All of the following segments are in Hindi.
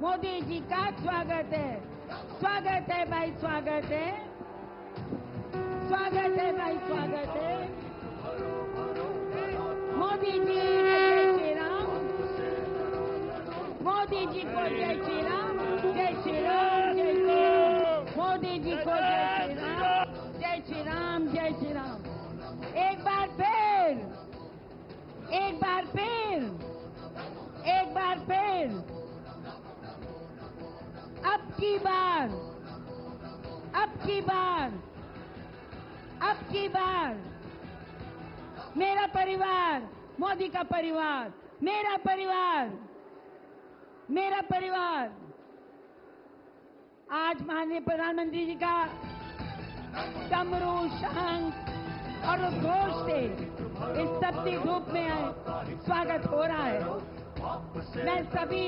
मोदी जी का स्वागत है। स्वागत है भाई, स्वागत है, स्वागत है भाई, स्वागत है। मोदी जी जय श्री राम, मोदी जी को जय श्री राम, जय श्री राम, जय श्री राम। मोदी जी को जय श्री राम, जय श्री राम, जय श्री राम। एक बार फिर, एक बार फिर, एक बार फिर, अब की बार, अब की बार, अब की बार मेरा परिवार, मोदी का परिवार, मेरा परिवार, मेरा परिवार आज माननीय प्रधानमंत्री जी का डमरू, शंख और उद्घोष से इस तपती धूप में स्वागत हो रहा है। मैं सभी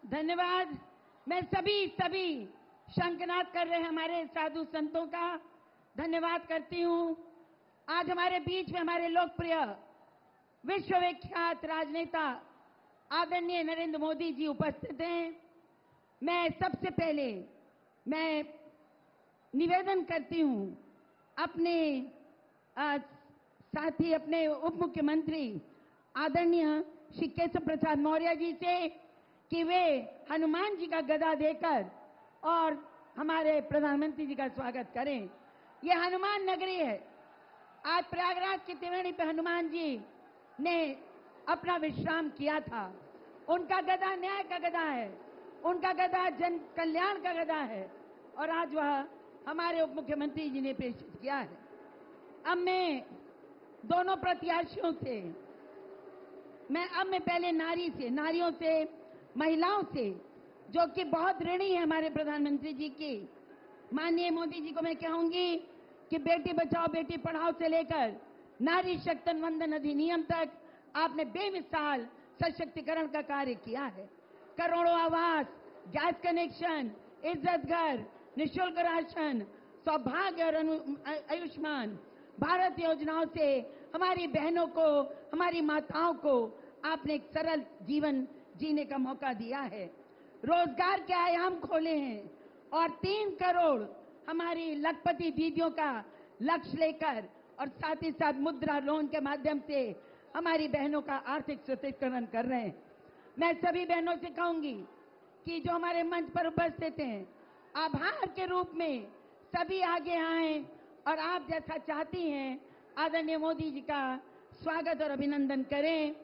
धन्यवाद। मैं सभी शंखनाद कर रहे हैं हमारे साधु संतों का धन्यवाद करती हूं। आज हमारे बीच में हमारे लोकप्रिय विश्वविख्यात राजनेता आदरणीय नरेंद्र मोदी जी उपस्थित हैं। मैं सबसे पहले मैं निवेदन करती हूं अपने साथी, अपने उप मुख्यमंत्री आदरणीय श्री केशव प्रसाद मौर्य जी से कि वे हनुमान जी का गदा देकर और हमारे प्रधानमंत्री जी का स्वागत करें। ये हनुमान नगरी है। आज प्रयागराज की त्रिवेणी पे हनुमान जी ने अपना विश्राम किया था। उनका गदा न्याय का गदा है, उनका गदा जन कल्याण का गदा है और आज वह हमारे उप मुख्यमंत्री जी ने पेश किया है। अब मैं दोनों प्रत्याशियों से, मैं पहले नारियों से, महिलाओं से, जो कि बहुत ऋणी है हमारे प्रधानमंत्री जी की, माननीय मोदी जी को मैं कहूंगी कि बेटी बचाओ बेटी पढ़ाओ से लेकर नारी शक्ति वंदन अधिनियम तक आपने बेमिसाल सशक्तिकरण का कार्य किया है। करोड़ों आवास, गैस कनेक्शन, इज्जत घर, निःशुल्क राशन, सौभाग्य और आयुष्मान भारत योजनाओं से हमारी बहनों को, हमारी माताओं को आपने एक सरल जीवन जीने का मौका दिया है। रोजगार के आयाम खोले हैं और 3 करोड़ हमारी लखपति दीदियों का लक्ष्य लेकर और साथ ही साथ मुद्रा लोन के माध्यम से हमारी बहनों का आर्थिक सशक्तिकरण कर रहे हैं। मैं सभी बहनों से कहूंगी कि जो हमारे मंच पर उपस्थित हैं, आभार के रूप में सभी आगे आएं और आप जैसा चाहती हैं आदरणीय मोदी जी का स्वागत और अभिनंदन करें।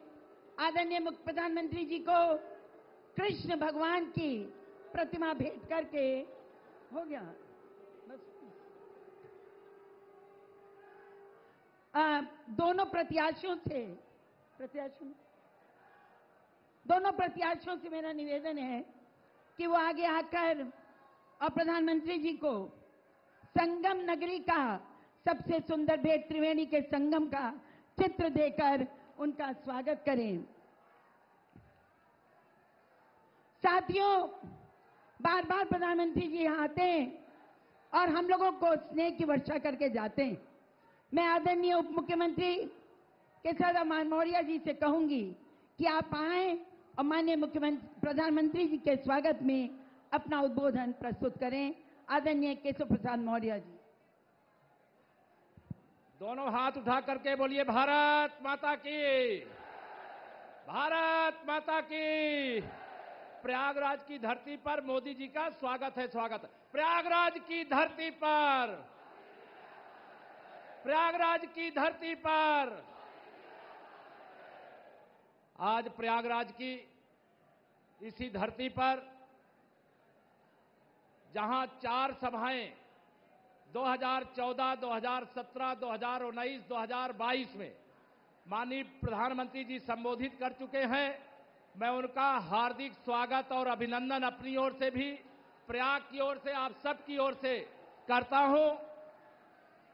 आदरणीय प्रधानमंत्री जी को कृष्ण भगवान की प्रतिमा भेंट करके हो गया बस। दोनों प्रत्याशियों से मेरा निवेदन है कि वो आगे आकर और प्रधानमंत्री जी को संगम नगरी का सबसे सुंदर भेंट त्रिवेणी के संगम का चित्र देकर उनका स्वागत करें। साथियों, बार बार प्रधानमंत्री जी यहाँ आते हैं और हम लोगों को स्नेह की वर्षा करके जाते हैं। मैं आदरणीय उप मुख्यमंत्री केशव मौर्य जी से कहूंगी कि आप आए और माननीय मुख्यमंत्री प्रधानमंत्री जी के स्वागत में अपना उद्बोधन प्रस्तुत करें। आदरणीय केशव प्रसाद मौर्य जी। दोनों हाथ उठा करके बोलिए भारत माता की, भारत माता की। प्रयागराज की धरती पर मोदी जी का स्वागत है, स्वागत। प्रयागराज की धरती पर, प्रयागराज की धरती पर आज प्रयागराज की इसी धरती पर जहां 4 सभाएं 2014, 2017, 2019, 2022 में माननीय प्रधानमंत्री जी संबोधित कर चुके हैं। मैं उनका हार्दिक स्वागत और अभिनंदन अपनी ओर से भी, प्रयाग की ओर से, आप सबकी ओर से करता हूं।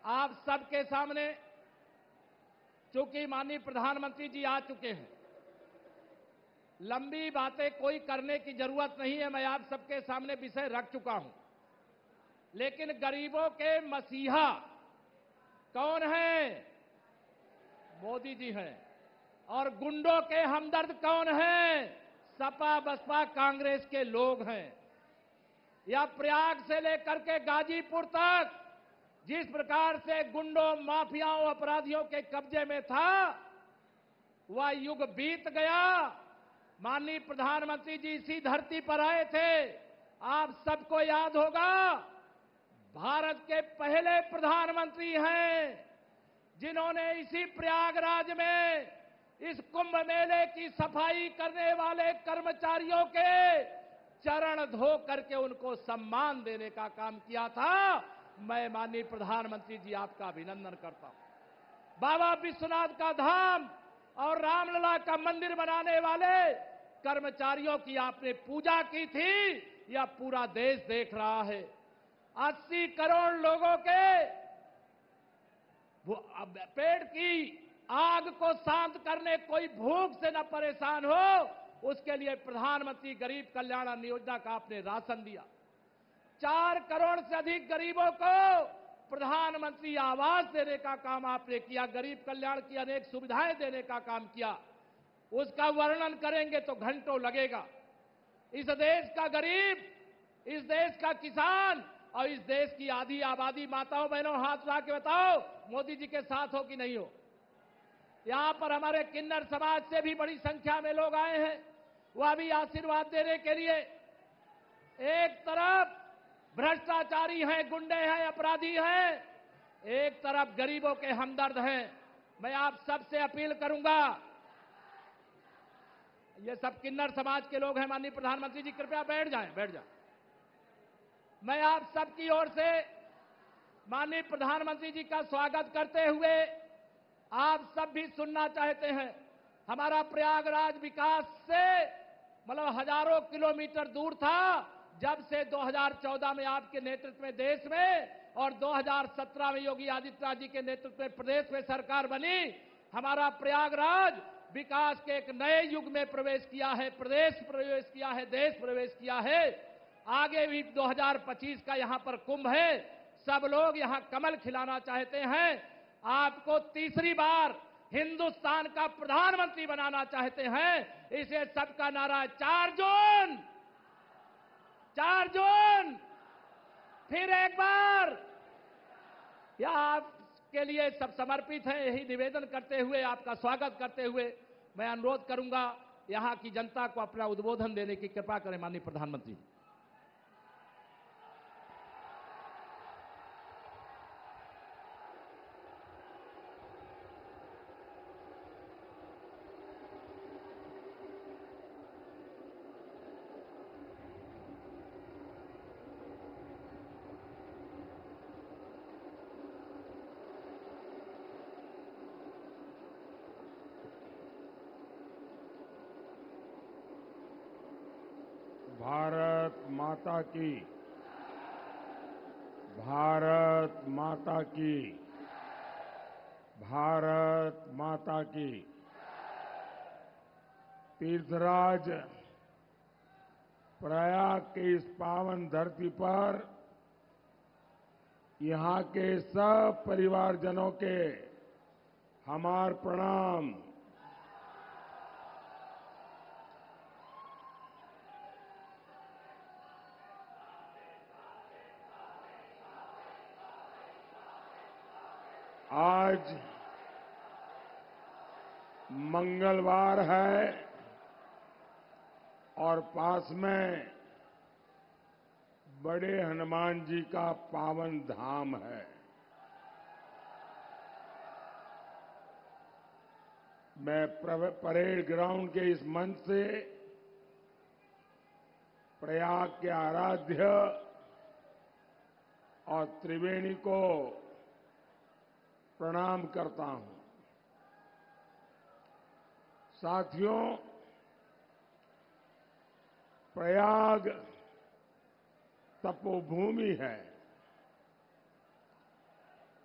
आप सबके सामने चूंकि माननीय प्रधानमंत्री जी आ चुके हैं, लंबी बातें कोई करने की जरूरत नहीं है, मैं आप सबके सामने विषय रख चुका हूं। लेकिन गरीबों के मसीहा कौन है? मोदी जी हैं। और गुंडों के हमदर्द कौन है? सपा बसपा कांग्रेस के लोग हैं। या प्रयाग से लेकर के गाजीपुर तक जिस प्रकार से गुंडों, माफियाओं, अपराधियों के कब्जे में था, वह युग बीत गया। माननीय प्रधानमंत्री जी इसी धरती पर आए थे, आप सबको याद होगा। भारत के पहले प्रधानमंत्री हैं जिन्होंने इसी प्रयागराज में इस कुंभ मेले की सफाई करने वाले कर्मचारियों के चरण धो करके उनको सम्मान देने का काम किया था। मैं माननीय प्रधानमंत्री जी आपका अभिनंदन करता हूं। बाबा विश्वनाथ का धाम और रामलला का मंदिर बनाने वाले कर्मचारियों की आपने पूजा की थी, यह पूरा देश देख रहा है। 80 करोड़ लोगों के पेट की आग को शांत करने, कोई भूख से न परेशान हो, उसके लिए प्रधानमंत्री गरीब कल्याण अन्न योजना का आपने राशन दिया। 4 करोड़ से अधिक गरीबों को प्रधानमंत्री आवास देने का काम आपने किया। गरीब कल्याण की अनेक सुविधाएं देने का काम किया। उसका वर्णन करेंगे तो घंटों लगेगा। इस देश का गरीब, इस देश का किसान और इस देश की आधी आबादी, माताओं बहनों हाथ उठा के बताओ, मोदी जी के साथ हो कि नहीं हो? यहां पर हमारे किन्नर समाज से भी बड़ी संख्या में लोग आए हैं, वह भी आशीर्वाद देने के लिए। एक तरफ भ्रष्टाचारी हैं, गुंडे हैं, अपराधी हैं, एक तरफ गरीबों के हमदर्द हैं। मैं आप सबसे अपील करूंगा, ये सब किन्नर समाज के लोग हैं। माननीय प्रधानमंत्री जी कृपया बैठ जाएं, बैठ जाएं। मैं आप सबकी ओर से माननीय प्रधानमंत्री जी का स्वागत करते हुए आप सब भी सुनना चाहते हैं। हमारा प्रयागराज विकास से मतलब हजारों किलोमीटर दूर था। जब से 2014 में आपके नेतृत्व में देश में और 2017 में योगी आदित्यनाथ जी के नेतृत्व में प्रदेश में सरकार बनी, हमारा प्रयागराज विकास के एक नए युग में प्रवेश किया है, प्रदेश प्रवेश किया है, देश प्रवेश किया है। आगे भी 2025 का यहां पर कुंभ है। सब लोग यहां कमल खिलाना चाहते हैं। आपको तीसरी बार हिंदुस्तान का प्रधानमंत्री बनाना चाहते हैं। इसे सबका नारा 4 जून, 4 जून, फिर एक बार। यह आपके लिए सब समर्पित है। यही निवेदन करते हुए, आपका स्वागत करते हुए मैं अनुरोध करूंगा, यहां की जनता को अपना उद्बोधन देने की कृपा करें माननीय प्रधानमंत्री। भारत माता की, भारत माता की, भारत माता की। तीर्थराज प्रयाग की इस पावन धरती पर यहां के सब परिवारजनों के हमार प्रणाम। आज मंगलवार है और पास में बड़े हनुमान जी का पावन धाम है। मैं परेड ग्राउंड के इस मंच से प्रयाग के आराध्य और त्रिवेणी को प्रणाम करता हूं। साथियों, प्रयाग तपोभूमि है।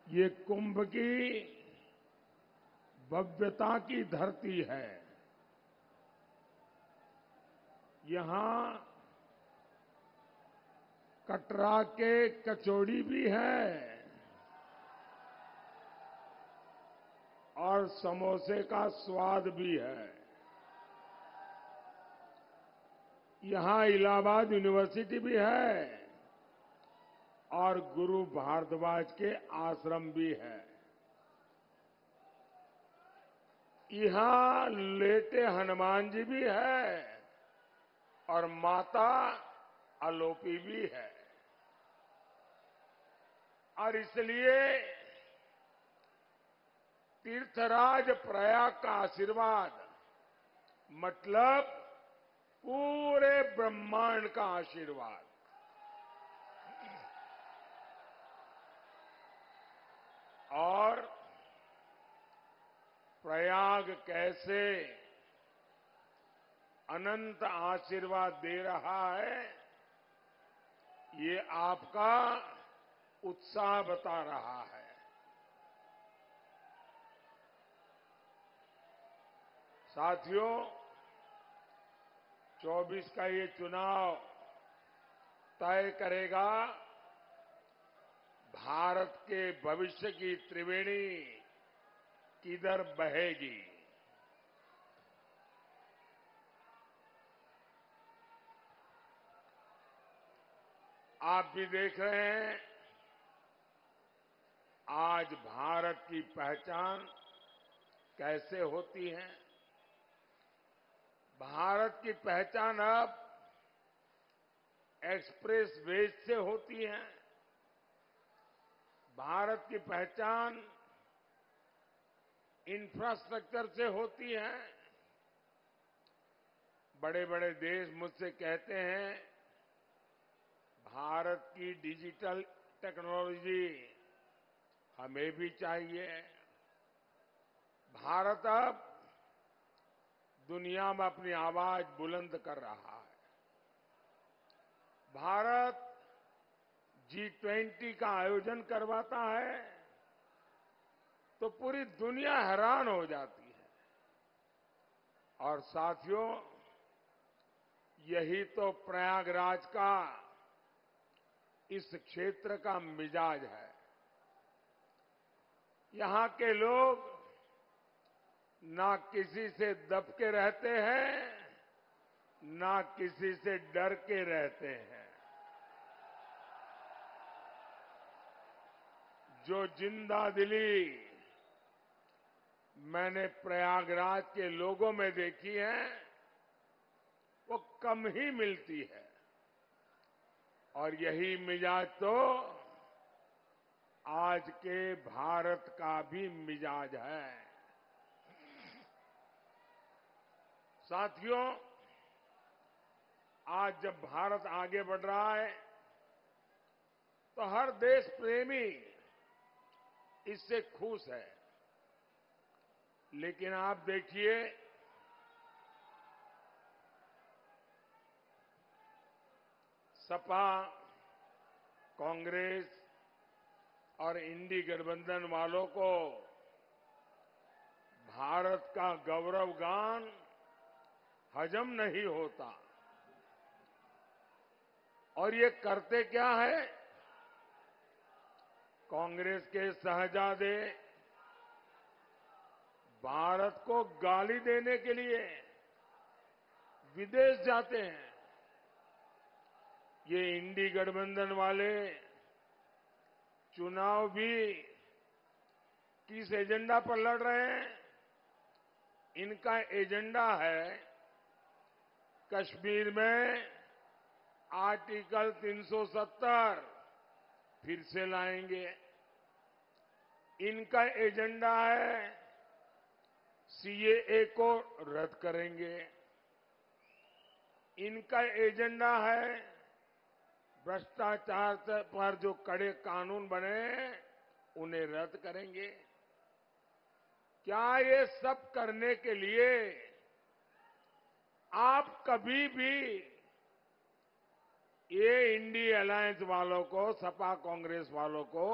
ये कुंभ की भव्यता की धरती है। यहां कटरा के कचौड़ी भी है और समोसे का स्वाद भी है। यहां इलाहाबाद यूनिवर्सिटी भी है और गुरु भारद्वाज के आश्रम भी है। यहां लेटे हनुमान जी भी है और माता आलोपी भी है। और इसलिए तीर्थराज प्रयाग का आशीर्वाद मतलब पूरे ब्रह्मांड का आशीर्वाद। और प्रयाग कैसे अनंत आशीर्वाद दे रहा है, ये आपका उत्साह बता रहा है। साथियों, 24 का ये चुनाव तय करेगा भारत के भविष्य की त्रिवेणी किधर बहेगी। आप भी देख रहे हैं, आज भारत की पहचान कैसे होती है। भारत की पहचान अब एक्सप्रेस वेज से होती है। भारत की पहचान इंफ्रास्ट्रक्चर से होती है। बड़े बड़े देश मुझसे कहते हैं, भारत की डिजिटल टेक्नोलॉजी हमें भी चाहिए। भारत अब दुनिया में अपनी आवाज बुलंद कर रहा है। भारत G20 का आयोजन करवाता है तो पूरी दुनिया हैरान हो जाती है। और साथियों, यही तो प्रयागराज का इस क्षेत्र का मिजाज है। यहां के लोग ना किसी से दब के रहते हैं, ना किसी से डर के रहते हैं। जो जिंदा दिली मैंने प्रयागराज के लोगों में देखी है, वो कम ही मिलती है। और यही मिजाज तो आज के भारत का भी मिजाज है। साथियों, आज जब भारत आगे बढ़ रहा है तो हर देश प्रेमी इससे खुश है। लेकिन आप देखिए, सपा, कांग्रेस और इंडी गठबंधन वालों को भारत का गौरव गान हजम नहीं होता। और ये करते क्या है? कांग्रेस के शहजादे भारत को गाली देने के लिए विदेश जाते हैं। ये इंडी गठबंधन वाले चुनाव भी किस एजेंडा पर लड़ रहे हैं? इनका एजेंडा है कश्मीर में आर्टिकल 370 फिर से लाएंगे। इनका एजेंडा है सीएए को रद्द करेंगे। इनका एजेंडा है भ्रष्टाचार पर जो कड़े कानून बने उन्हें रद्द करेंगे। क्या ये सब करने के लिए आप कभी भी ये इंडी अलायंस वालों को, सपा कांग्रेस वालों को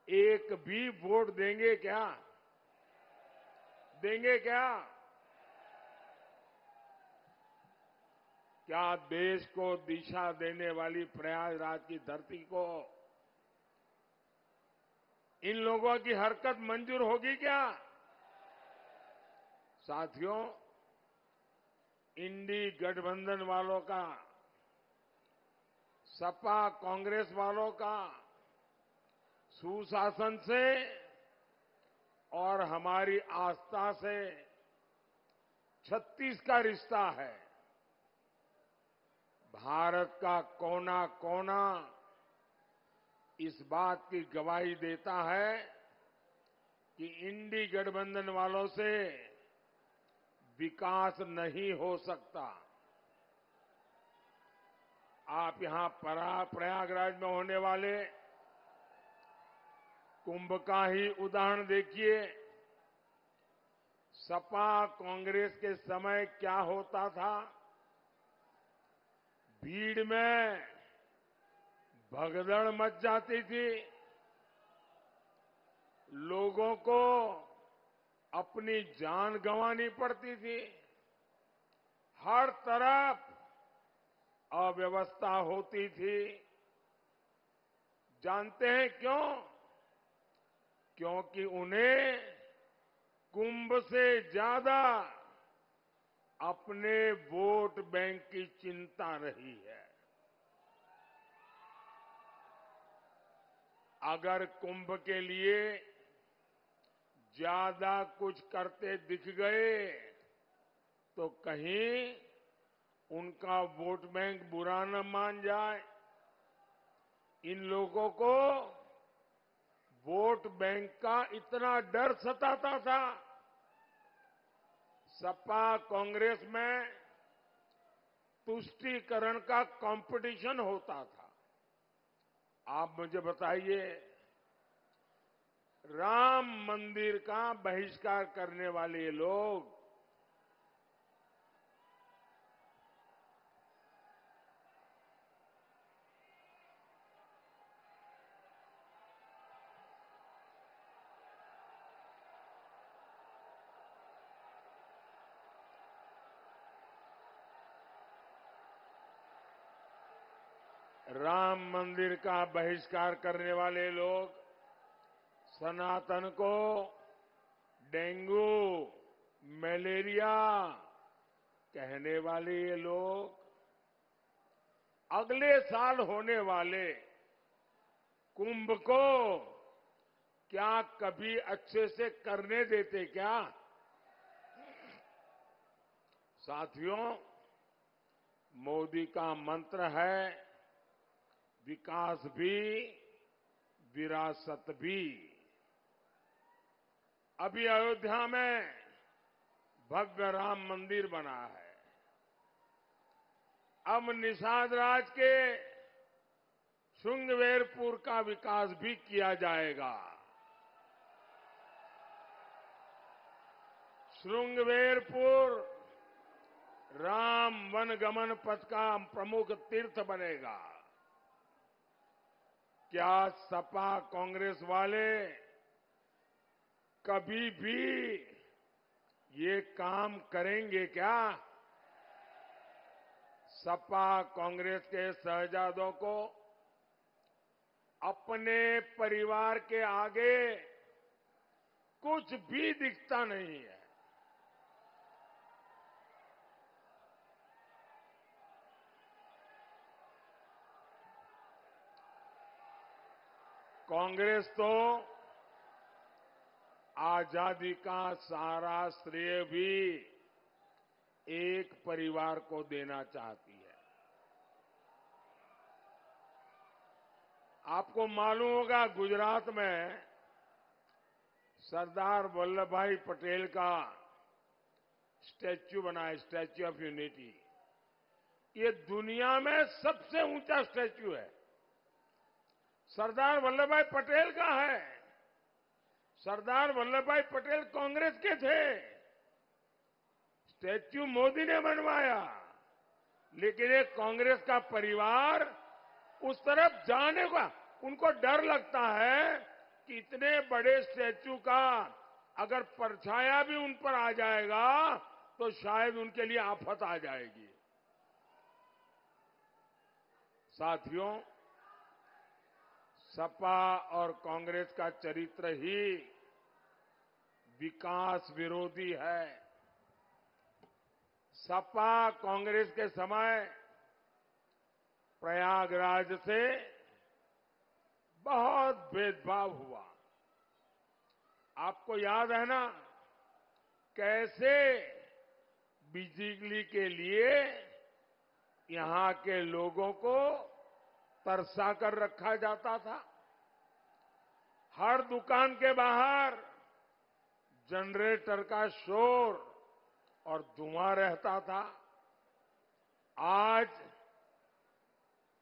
एक भी वोट देंगे क्या? देंगे क्या? क्या देश को दिशा देने वाली प्रयागराज की धरती को इन लोगों की हरकत मंजूर होगी क्या? साथियों, इंडी गठबंधन वालों का, सपा कांग्रेस वालों का सुशासन से और हमारी आस्था से 36 का रिश्ता है। भारत का कोना कोना इस बात की गवाही देता है कि इंडी गठबंधन वालों से विकास नहीं हो सकता। आप यहां प्रयागराज में होने वाले कुंभ का ही उदाहरण देखिए। सपा कांग्रेस के समय क्या होता था? भीड़ में भगदड़ मच जाती थी, लोगों को अपनी जान गंवानी पड़ती थी, हर तरफ अव्यवस्था होती थी। जानते हैं क्यों? क्योंकि उन्हें कुंभ से ज्यादा अपने वोट बैंक की चिंता रही है। अगर कुंभ के लिए ज्यादा कुछ करते दिख गए तो कहीं उनका वोट बैंक बुरा न मान जाए। इन लोगों को वोट बैंक का इतना डर सताता था। सपा कांग्रेस में तुष्टीकरण का कंपटीशन होता था। आप मुझे बताइए, राम मंदिर का बहिष्कार करने वाले लोग राम मंदिर का बहिष्कार करने वाले लोग सनातन को डेंगू, मलेरिया कहने वाले ये लोग अगले साल होने वाले कुंभ को क्या कभी अच्छे से करने देते क्या? साथियों, मोदी का मंत्र है विकास भी विरासत भी। अभी अयोध्या में भव्य राम मंदिर बना है। अब निषाद राज के श्रृंगवेरपुर का विकास भी किया जाएगा। श्रृंगवेरपुर राम वनगमन पथ का प्रमुख तीर्थ बनेगा। क्या सपा कांग्रेस वाले कभी भी ये काम करेंगे क्या? सपा कांग्रेस के शहजादों को अपने परिवार के आगे कुछ भी दिखता नहीं है। कांग्रेस तो आजादी का सारा श्रेय भी एक परिवार को देना चाहती है। आपको मालूम होगा, गुजरात में सरदार वल्लभ भाई पटेल का स्टैच्यू बना है, स्टैच्यू ऑफ यूनिटी। ये दुनिया में सबसे ऊंचा स्टैच्यू है, सरदार वल्लभ भाई पटेल का है। सरदार वल्लभ भाई पटेल कांग्रेस के थे। स्टैच्यू मोदी ने बनवाया, लेकिन एक कांग्रेस का परिवार उस तरफ जाने का उनको डर लगता है कि इतने बड़े स्टैच्यू का अगर परछाया भी उन पर आ जाएगा तो शायद उनके लिए आफत आ जाएगी। साथियों, सपा और कांग्रेस का चरित्र ही विकास विरोधी है। सपा कांग्रेस के समय प्रयागराज से बहुत भेदभाव हुआ। आपको याद है ना, कैसे बिजली के लिए यहां के लोगों को तरसा कर रखा जाता था। हर दुकान के बाहर जनरेटर का शोर और धुआं रहता था। आज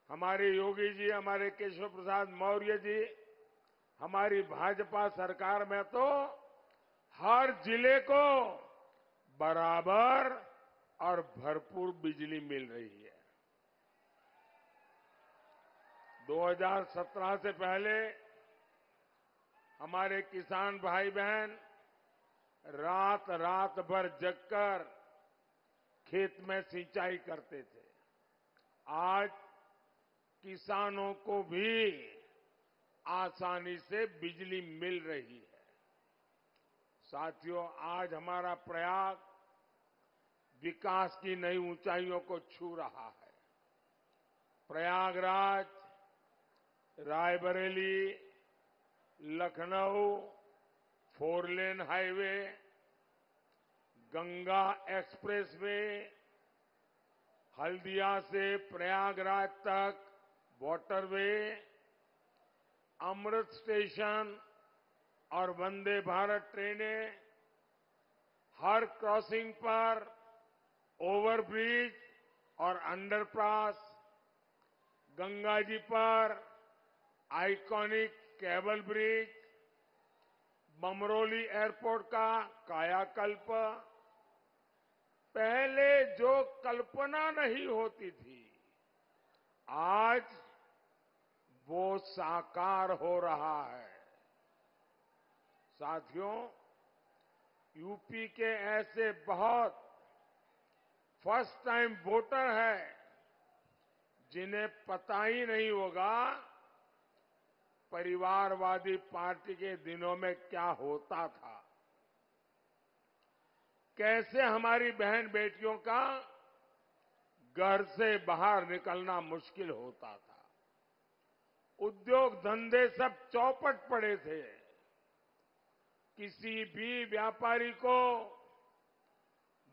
हमारे योगी जी, हमारे केशव प्रसाद मौर्य जी, हमारी भाजपा सरकार में तो हर जिले को बराबर और भरपूर बिजली मिल रही है। 2017 से पहले हमारे किसान भाई बहन रात रात भर जगकर खेत में सिंचाई करते थे। आज किसानों को भी आसानी से बिजली मिल रही है। साथियों, आज हमारा प्रयाग विकास की नई ऊंचाइयों को छू रहा है। Prayagraj, Raebareli, Lucknow 4 lane highway, Ganga expressway, Haldia से प्रयागराज तक वाटरवे, अमृत स्टेशन और वंदे भारत ट्रेनें, हर क्रॉसिंग पर ओवरब्रिज और अंडरपास, गंगा जी पर iconic cable bridge, Bamroli airport का कायाकल्प, पहले जो कल्पना नहीं होती थी, आज वो साकार हो रहा है। साथियों, यूपी के ऐसे बहुत फर्स्ट टाइम वोटर हैं जिन्हें पता ही नहीं होगा परिवारवादी पार्टी के दिनों में क्या होता था, कैसे हमारी बहन बेटियों का घर से बाहर निकलना मुश्किल होता था। उद्योग धंधे सब चौपट पड़े थे। किसी भी व्यापारी को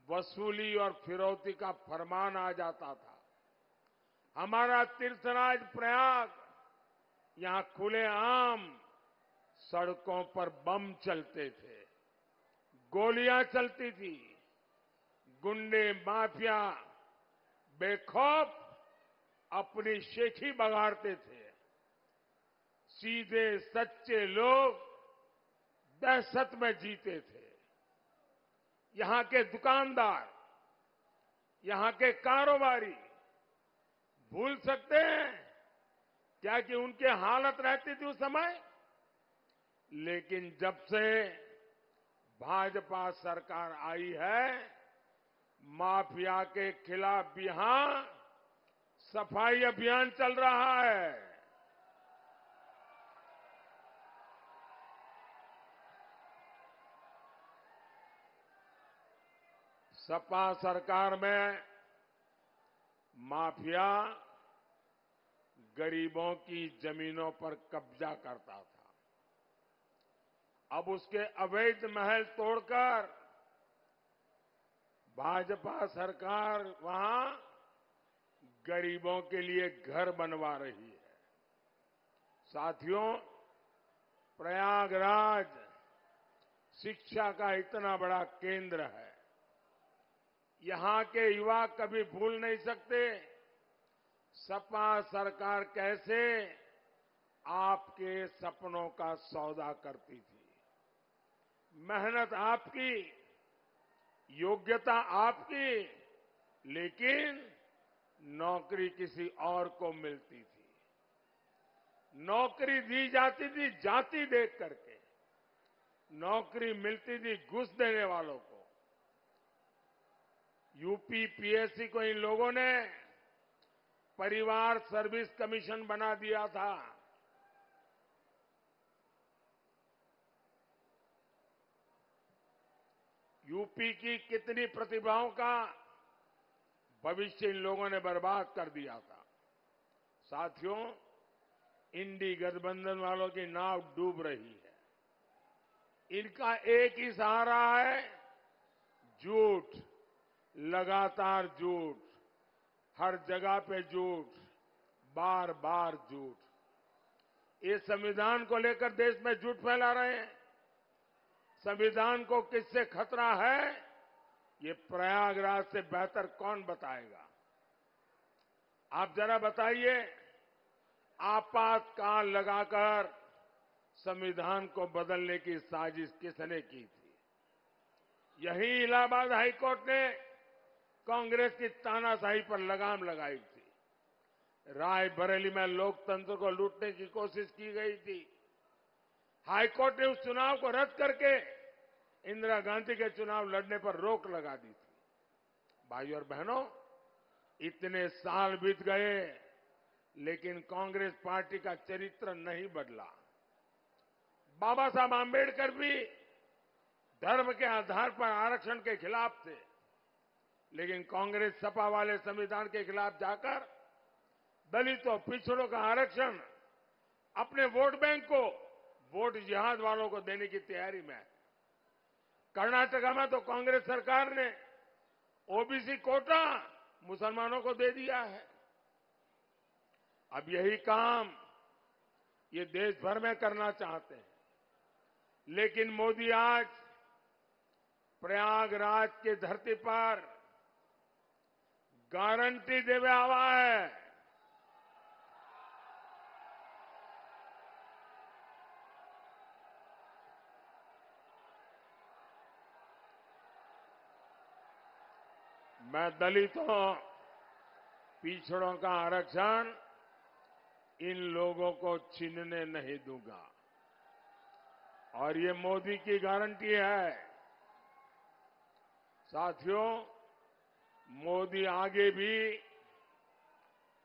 वसूली और फिरौती का फरमान आ जाता था। हमारा तीर्थराज प्रयाग, यहां खुलेआम सड़कों पर बम चलते थे, गोलियां चलती थी, गुंडे माफिया बेखौफ अपनी शेखी बगाड़ते थे। सीधे सच्चे लोग दहशत में जीते थे। यहां के दुकानदार, यहां के कारोबारी भूल सकते हैं क्या कि उनकी हालत रहती थी उस समय? लेकिन जब से भाजपा सरकार आई है, माफिया के खिलाफ यहां सफाई अभियान चल रहा है। सपा सरकार में माफिया गरीबों की जमीनों पर कब्जा करता था। अब उसके अवैध महल तोड़कर भाजपा सरकार वहां गरीबों के लिए घर बनवा रही है। साथियों, प्रयागराज शिक्षा का इतना बड़ा केंद्र है। यहां के युवा कभी भूल नहीं सकते सपा सरकार कैसे आपके सपनों का सौदा करती थी। मेहनत आपकी, योग्यता आपकी, लेकिन नौकरी किसी और को मिलती थी। नौकरी दी जाती थी जाति देख करके, नौकरी मिलती थी घुस देने वालों को। यूपी पीएससी को इन लोगों ने परिवार सर्विस कमीशन बना दिया था। यूपी की कितनी प्रतिभाओं का भविष्य इन लोगों ने बर्बाद कर दिया था। साथियों, इंडी गठबंधन वालों की नाव डूब रही है। इनका एक ही सहारा है, झूठ, लगातार झूठ, हर जगह पे झूठ, बार बार झूठ। ये संविधान को लेकर देश में झूठ फैला रहे हैं। संविधान को किससे खतरा है, ये प्रयागराज से बेहतर कौन बताएगा। आप जरा बताइए, आपातकाल लगाकर संविधान को बदलने की साजिश किसने की थी? यही इलाहाबाद हाईकोर्ट ने कांग्रेस की तानाशाही पर लगाम लगाई थी। रायबरेली में लोकतंत्र को लूटने की कोशिश की गई थी। हाईकोर्ट ने उस चुनाव को रद्द करके इंदिरा गांधी के चुनाव लड़ने पर रोक लगा दी थी। भाइयों और बहनों, इतने साल बीत गए लेकिन कांग्रेस पार्टी का चरित्र नहीं बदला। बाबा साहब आंबेडकर भी धर्म के आधार पर आरक्षण के खिलाफ थे, लेकिन कांग्रेस सपा वाले संविधान के खिलाफ जाकर दलितों, पिछड़ों का आरक्षण अपने वोट बैंक को वोट जिहाद वालों को देने की तैयारी में है। कर्नाटका में तो कांग्रेस सरकार ने ओबीसी कोटा मुसलमानों को दे दिया है। अब यही काम ये देश भर में करना चाहते हैं, लेकिन मोदी आज प्रयागराज की धरती पर गारंटी देवे आवा है। मैं दलितों, पिछड़ों का आरक्षण इन लोगों को छीनने नहीं दूंगा, और ये मोदी की गारंटी है। साथियों, मोदी आगे भी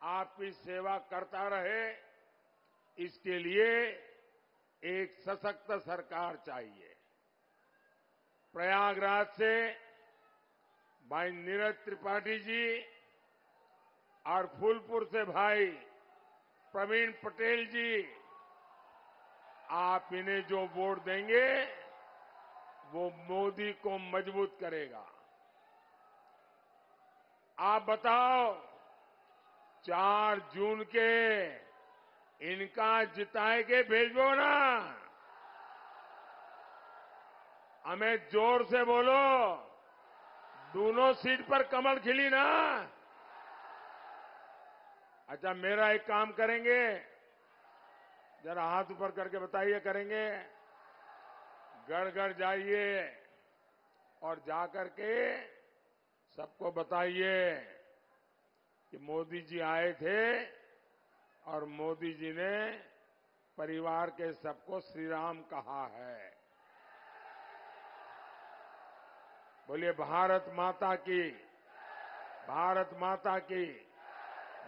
आपकी सेवा करता रहे, इसके लिए एक सशक्त सरकार चाहिए। प्रयागराज से भाई नीरज त्रिपाठी जी और फूलपुर से भाई प्रवीण पटेल जी, आप इन्हें जो वोट देंगे वो मोदी को मजबूत करेगा। आप बताओ, 4 जून के इनका जिताए के भेजो ना। हमें जोर से बोलो, दोनों सीट पर कमल खिली ना। अच्छा, मेरा एक काम करेंगे, जरा हाथ ऊपर करके बताइए, करेंगे? घर घर जाइए और जाकर के सबको बताइए कि मोदी जी आए थे और मोदी जी ने परिवार के सबको श्री राम कहा है। बोलिए भारत माता की, भारत माता की।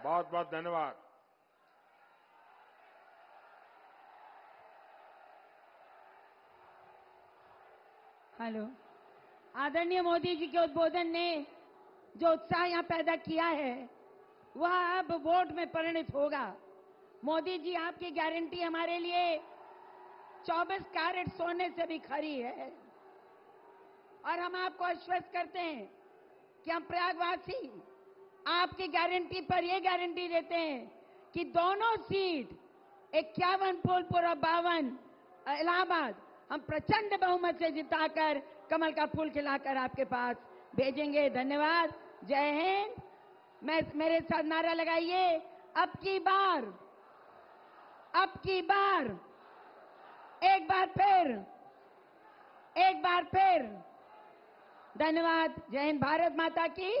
बहुत बहुत धन्यवाद। हेलो। आदरणीय मोदी जी के उद्बोधन ने जो उत्साह यहाँ पैदा किया है वह अब वोट में परिणत होगा। मोदी जी, आपकी गारंटी हमारे लिए 24 कैरेट सोने से भी खरी है, और हम आपको आश्वस्त करते हैं कि हम प्रयागवासी आपकी गारंटी पर यह गारंटी देते हैं कि दोनों सीट 51 फूलपुर और 52 इलाहाबाद हम प्रचंड बहुमत से जिताकर कमल का फूल खिलाकर आपके पास भेजेंगे। धन्यवाद। जय हिंद। मेरे साथ नारा लगाइए, अब की बार, एक बार फिर। धन्यवाद। जय हिंद। भारत माता की।